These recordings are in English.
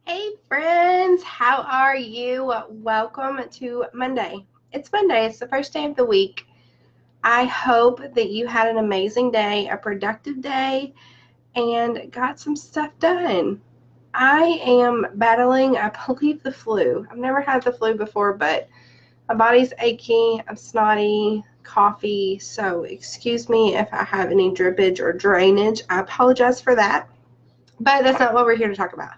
Hey friends, how are you? Welcome to Monday. It's Monday, it's the first day of the week. I hope that you had an amazing day, a productive day, and got some stuff done. I am battling, I believe, the flu. I've never had the flu before, but my body's achy, I'm snotty, coughy, so excuse me if I have any drippage or drainage. I apologize for that, but that's not what we're here to talk about.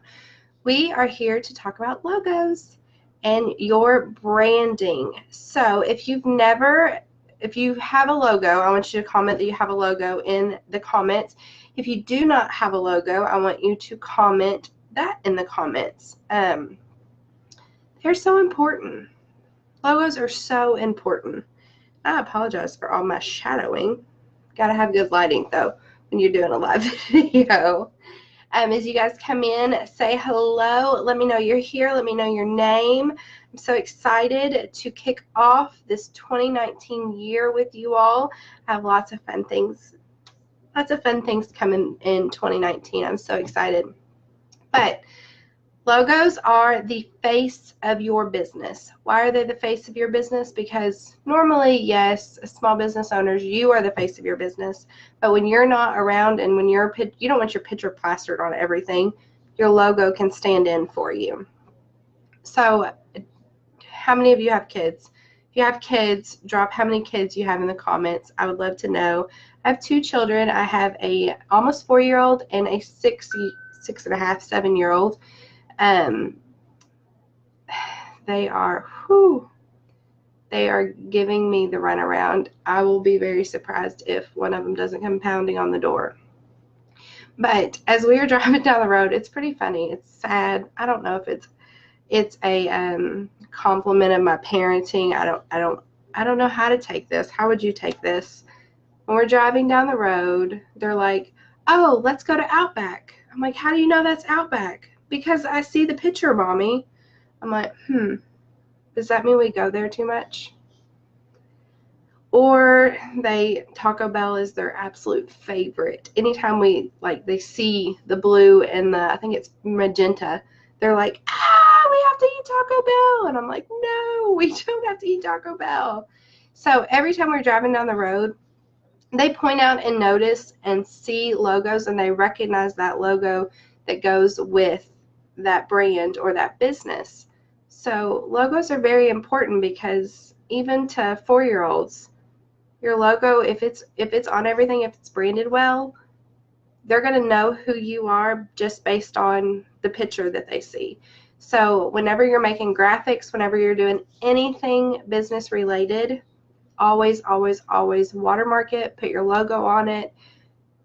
We are here to talk about logos and your branding. So if you have a logo, I want you to comment that you have a logo in the comments. If you do not have a logo, I want you to comment that in the comments. They're so important. Logos are so important. I apologize for all my shadowing. Gotta have good lighting though when you're doing a live video. As you guys come in, say hello. Let me know you're here. Let me know your name. I'm so excited to kick off this 2019 year with you all. I have lots of fun things coming in 2019. I'm so excited. But logos are the face of your business. Why are they the face of your business? Because normally, yes, small business owners, you are the face of your business. But when you're not around and when you don't want your picture plastered on everything, your logo can stand in for you. So how many of you have kids? If you have kids, drop how many kids you have in the comments. I would love to know. I have 2 children. I have a almost 4-year-old and a 6.5, 7-year-old. They are giving me the runaround. I will be very surprised if one of them doesn't come pounding on the door. But as we were driving down the road, it's pretty funny. It's sad. I don't know if it's a compliment of my parenting. I don't know how to take this. How would you take this? When we're driving down the road, they're like, "Oh, let's go to Outback." I'm like, "How do you know that's Outback?" "Because I see the picture, Mommy." I'm like, does that mean we go there too much? Or Taco Bell is their absolute favorite. Anytime they see the blue and I think it's magenta, they're like, we have to eat Taco Bell. And I'm like, no, we don't have to eat Taco Bell. So every time we're driving down the road, they point out and notice and see logos, and they recognize that logo that goes with that brand or that business. So logos are very important because even to 4-year-olds, your logo, if it's on everything, if it's branded well, they're going to know who you are just based on the picture that they see. So whenever you're making graphics, whenever you're doing anything business related, always watermark it, put your logo on it.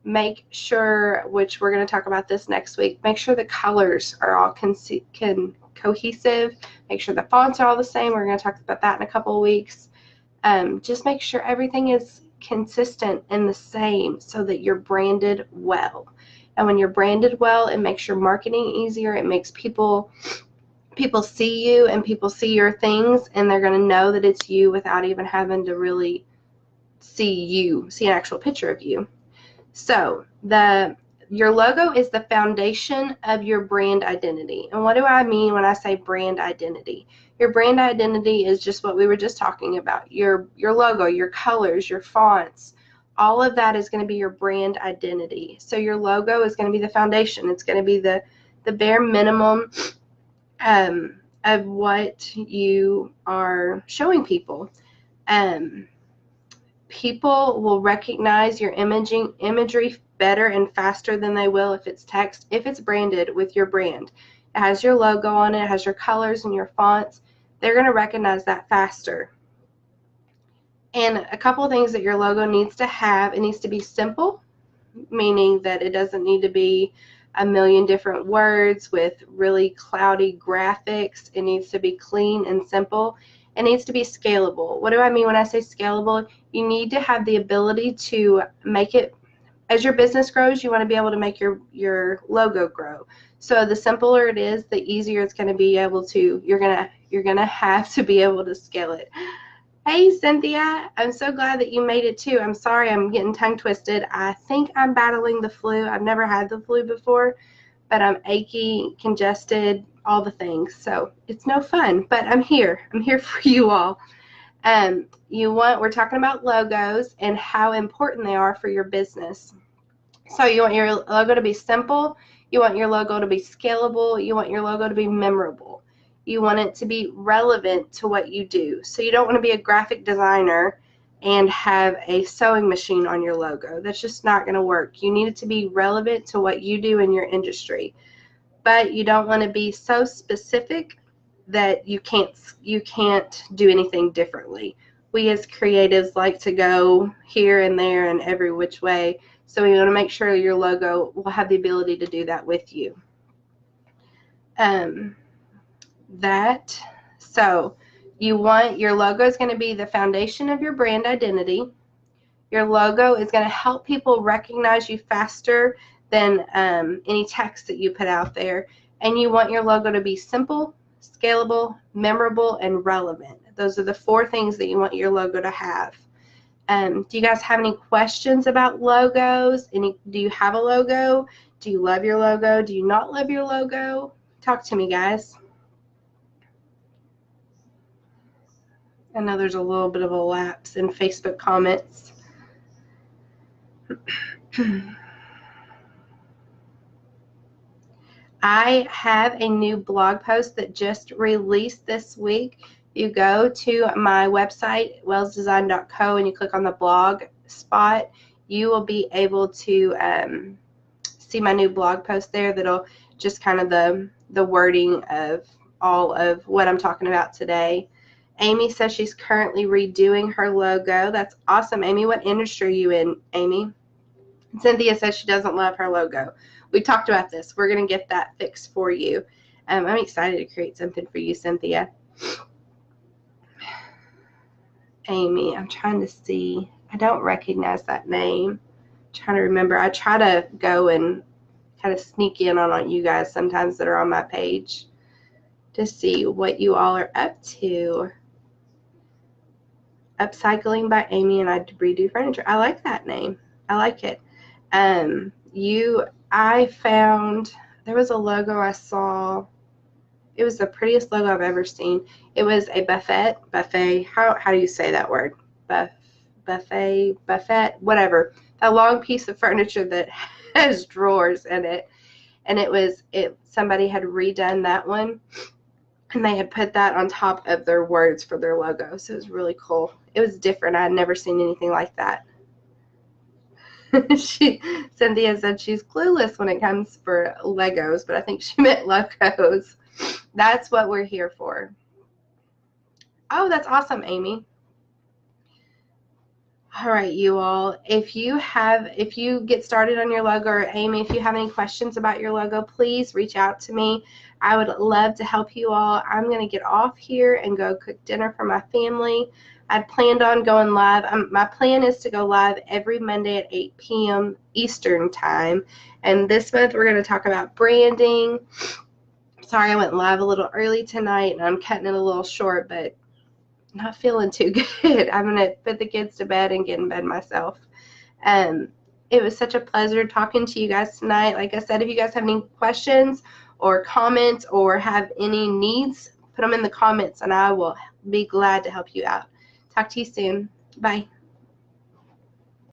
Make sure, which we're going to talk about this next week, make sure the colors are all cohesive. Make sure the fonts are all the same. We're going to talk about that in a couple of weeks. Just make sure everything is consistent and the same so that you're branded well. And when you're branded well, it makes your marketing easier. It makes people see you and people see your things, and they're going to know that it's you without even having to really see an actual picture of you. So your logo is the foundation of your brand identity. And what do I mean when I say brand identity? Your brand identity is just what we were just talking about. Your logo, your colors, your fonts, all of that is going to be your brand identity. So your logo is going to be the foundation. It's going to be the bare minimum of what you are showing people. People will recognize your imagery better and faster than they will if it's text, if it's branded with your brand. It has your logo on it, it has your colors and your fonts. They're going to recognize that faster. And a couple of things that your logo needs to have, it needs to be simple, meaning that it doesn't need to be a million different words with really cloudy graphics. It needs to be clean and simple. It needs to be scalable. What do I mean when I say scalable? You need to have the ability to make it, as your business grows, you want to be able to make your logo grow. So the simpler it is, the easier it's going to be able to, you're going to have to be able to scale it. Hey, Cynthia, I'm so glad that you made it too. I'm sorry I'm getting tongue twisted. I think I'm battling the flu. I've never had the flu before, but I'm achy, congested, all the things. So it's no fun, but I'm here. I'm here for you all. We're talking about logos and how important they are for your business. So you want your logo to be simple. You want your logo to be scalable. You want your logo to be memorable. You want it to be relevant to what you do. So you don't want to be a graphic designer and have a sewing machine on your logo. That's just not going to work. You need it to be relevant to what you do in your industry. But you don't want to be so specific that you can't do anything differently. We as creatives like to go here and there and every which way. So we want to make sure your logo will have the ability to do that with you. So you want your logo is going to be the foundation of your brand identity. Your logo is going to help people recognize you faster than any text that you put out there. And you want your logo to be simple, scalable, memorable, and relevant. Those are the 4 things that you want your logo to have. Do you guys have any questions about logos? Do you have a logo? Do you love your logo? Do you not love your logo? Talk to me, guys. I know there's a little bit of a lapse in Facebook comments. I have a new blog post that just released this week. You go to my website, wellsdesign.co, and you click on the blog spot. You will be able to see my new blog post there that'll just kind of the wording of all of what I'm talking about today. Amy says she's currently redoing her logo. That's awesome. Amy, what industry are you in, Amy? Cynthia says she doesn't love her logo. We talked about this. We're going to get that fixed for you. I'm excited to create something for you, Cynthia. Amy, I'm trying to see. I don't recognize that name. I'm trying to remember. I try to go and kind of sneak in on you guys sometimes that are on my page to see what you all are up to. Upcycling by Amy and I redo furniture. I like that name. I like it. I found there was a logo I saw. It was the prettiest logo I've ever seen. It was a buffet. How do you say that word? Buffet, whatever. A long piece of furniture that has drawers in it, and somebody had redone that one, and they had put that on top of their words for their logo. So it was really cool. It was different. I had never seen anything like that. Cynthia said she's clueless when it comes for Legos, but I think she meant logos. That's what we're here for. Oh, that's awesome, Amy. All right, you all. If you get started on your logo, or Amy, if you have any questions about your logo, please reach out to me. I would love to help you all. I'm going to get off here and go cook dinner for my family. I'd planned on going live. My plan is to go live every Monday at 8 p.m. Eastern time. And this month we're going to talk about branding. Sorry I went live a little early tonight, and I'm cutting it a little short, but not feeling too good. I'm going to put the kids to bed and get in bed myself. It was such a pleasure talking to you guys tonight. Like I said, if you guys have any questions or comments or have any needs, put them in the comments, and I will be glad to help you out. Talk to you soon. Bye.